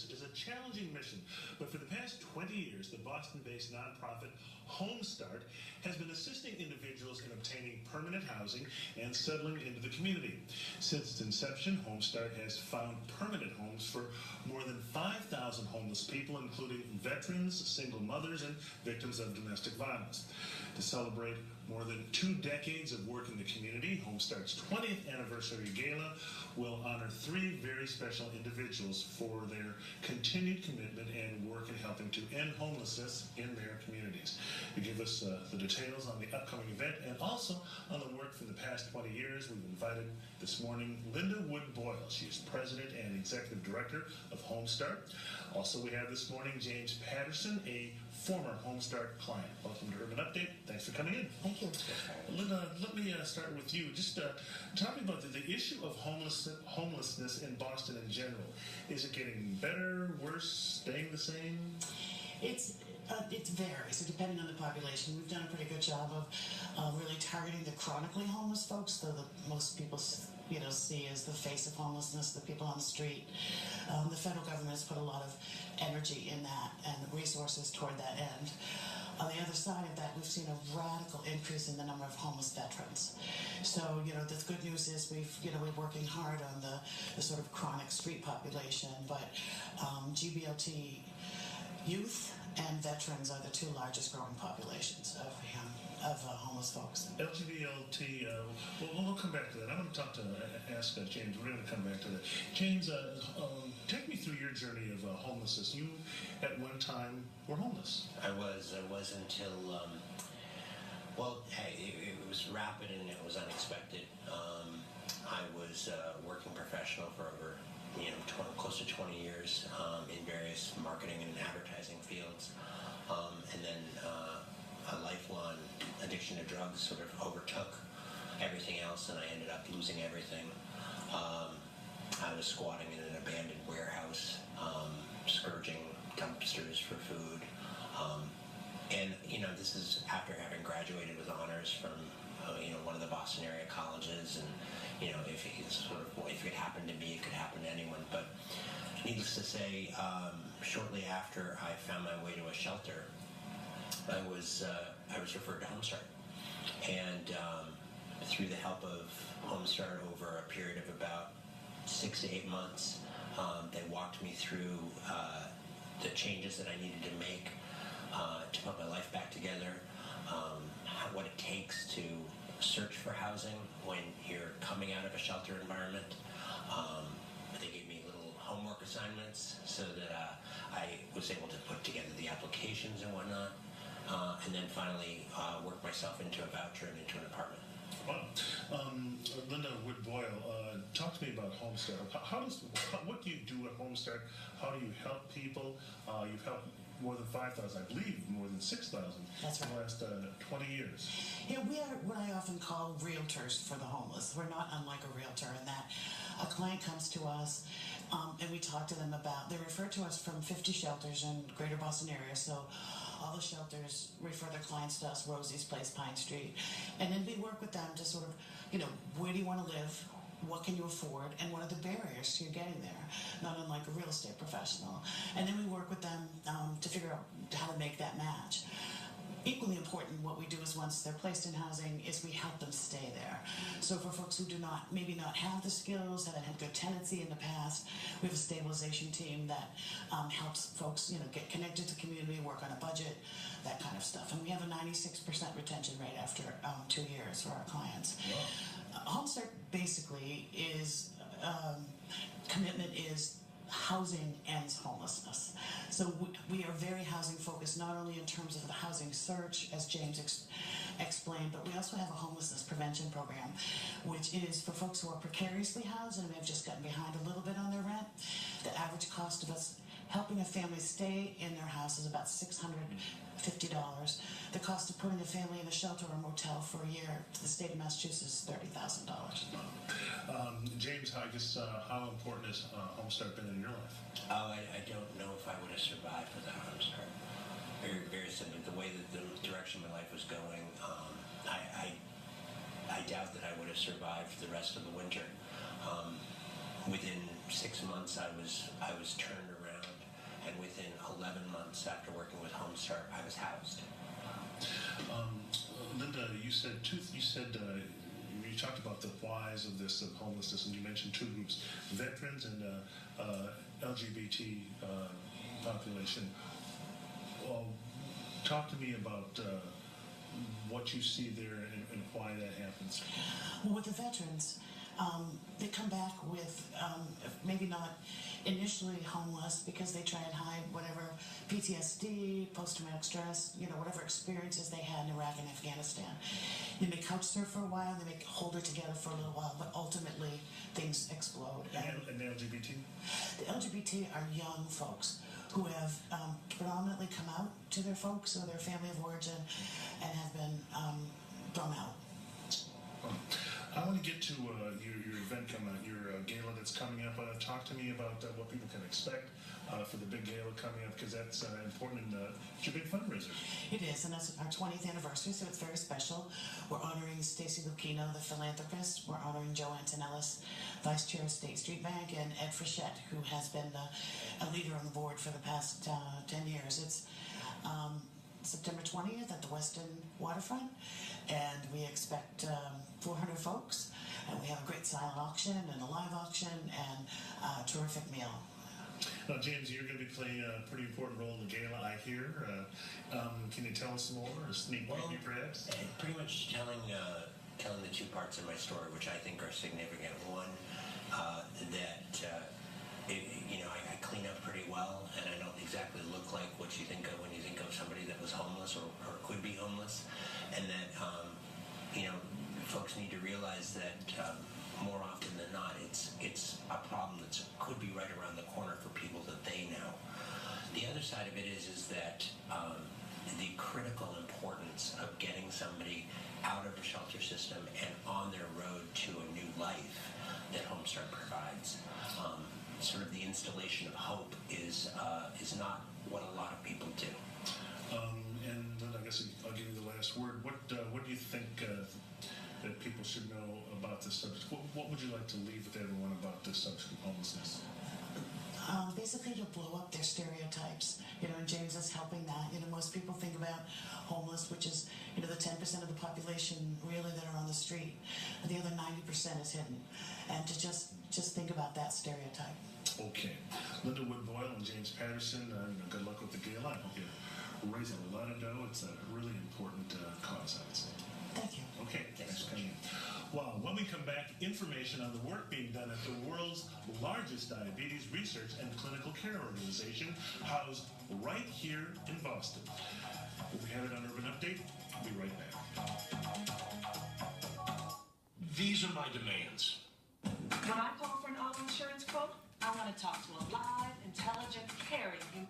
homeless is a challenging mission, but for the past 20 years, the Boston-based nonprofit HomeStart has been assisting individuals in obtaining permanent housing and settling into the community. Since its inception, HomeStart has found permanent homes for more than 5,000 homeless people, including veterans, single mothers, and victims of domestic violence. To celebrate more than 2 decades of work in the community, HomeStart's 20th anniversary gala will honor 3 very special individuals for their continued commitment and work in helping to end homelessness in their communities. To give us the details on the upcoming event and also on the work for the past 20 years, we've invited this morning Linda Wood-Boyle. She is President and Executive Director of HomeStart. Also, we have this morning James Patterson, a former HomeStart client. Welcome to Urban Update. Thanks for coming in. Thank you. Linda, let me start with you. Just talk me about the issue of homelessness in Boston in general. Is it getting better, worse, staying the same? It varies, so depending on the population. We've done a pretty good job of really targeting the chronically homeless folks, though most people see as the face of homelessness, the people on the street. The federal government has put a lot of energy in that and resources toward that end. On the other side of that, we've seen a radical increase in the number of homeless veterans. So, the good news is we're working hard on the sort of chronic street population, but GBLT youth and veterans are the 2 largest growing populations of homeless folks. LGBT, we'll come back to that. I'm going to ask James. We're going to come back to that. James, take me through your journey of homelessness. You, at one time, were homeless. I was until, it was rapid and it was unexpected. I was a working professional for over close to 20 years in various marketing and advertising fields, and then a lifelong addiction to drugs sort of overtook everything else, and I ended up losing everything. I was squatting in an abandoned warehouse, scourging dumpsters for food, and this is after having graduated with honors from one of the Boston area colleges, and if it happened to me, it could happen to anyone. But needless to say, shortly after I found my way to a shelter, I was referred to HomeStart, and through the help of HomeStart over a period of about 6 to 8 months, they walked me through the changes that I needed to make to put my life back together, what it takes to search for housing when you're coming out of a shelter environment. They gave me little homework assignments so that I was able to put together the applications and whatnot, and then finally work myself into a voucher and into an apartment. Wow. Linda Wood-Boyle, talk to me about HomeStart. What do you do at HomeStart? How do you help people? You've helped more than 5,000, I believe, more than 6,000 That's right. in the last 20 years. We are what I often call realtors for the homeless. We're not unlike a realtor in that a client comes to us and we talk to them they refer to us from 50 shelters in greater Boston area, so all the shelters refer their clients to us, Rosie's Place, Pine Street, and then we work with them to sort of, where do you want to live? What can you afford, and what are the barriers to you getting there? Not unlike a real estate professional. And then we work with them to figure out how to make that match. Equally important, what we do is once they're placed in housing is we help them stay there. So for folks who do maybe not have the skills, haven't had good tenancy in the past, we have a stabilization team that helps folks, get connected to the community, work on a budget, that kind of stuff. And we have a 96% retention rate after 2 years for our clients. Wow. HomeStart basically is commitment is housing ends homelessness. So we are very housing focused, not only in terms of the housing search, as James explained, but we also have a homelessness prevention program, which is for folks who are precariously housed and may have just gotten behind a little bit on their rent. The average cost of us helping a family stay in their house is about $650. The cost of putting a family in a shelter or motel for a year to the state of Massachusetts is $30,000. James, I guess how important has HomeStart been in your life? I don't know if I would have survived without HomeStart. Very, very simply, the way that the direction my life was going, I doubt that I would have survived the rest of the winter. Within 6 months, I was turned around. and within 11 months after working with HomeStart, I was housed. Linda, you talked about the whys of this, of homelessness, and you mentioned two groups, veterans and LGBT population. Talk to me about what you see there and why that happens. Well, with the veterans, they come back with maybe not initially homeless because they try and hide whatever PTSD, post-traumatic stress, whatever experiences they had in Iraq and Afghanistan. They may couch surf for a while, they may hold it together for a little while, but ultimately things explode. And the LGBT? The LGBT are young folks who have predominantly come out to their folks or their family of origin and have been thrown out. I want to get to your event coming up, your gala that's coming up. Talk to me about what people can expect for the big gala coming up, because that's important. It's your big fundraiser. It is, and that's our 20th anniversary, so it's very special. We're honoring Stacy Lucchino, the philanthropist. We're honoring Joe Antonellis, Vice Chair of State Street Bank, and Ed Frechette, who has been a leader on the board for the past 10 years. It's September 20th at the Weston Waterfront, and we expect 400 folks, and we have a great silent auction and a live auction and a terrific meal. Now, James, you're going to be playing a pretty important role in the gala, I hear. Can you tell us more, or sneak preview perhaps? Pretty much telling the two parts of my story, which I think are significant. One, I clean up pretty well, and I don't exactly look like what you think of when you think of somebody that was homeless or could be homeless, and that folks need to realize that more often than not, it's a problem that could be right around the corner for people that they know. The other side of it is that the critical importance of getting somebody out of the shelter system and on their road to a new life that HomeStart provides. Sort of the installation of hope is not what a lot of people do. And then I guess I'll give you the last word. What do you think that people should know about this subject? What would you like to leave with everyone about this subject of homelessness? Basically to blow up their stereotypes, and James is helping that. Most people think about homeless, which is, the 10% of the population really that are on the street. The other 90% is hidden. And to just think about that stereotype. Okay. Linda Wood-Boyle and James Patterson, good luck with the gala. I hope you're raising a lot of dough. It's a really important cause, I would say. Thank you. Okay, thanks for coming. Well, when we come back, information on the work being done at the world's largest diabetes research and clinical care organization, housed right here in Boston. We'll be having an Urban Update. We'll be right back. These are my demands. When I call for an auto insurance quote, I want to talk to a live, intelligent, caring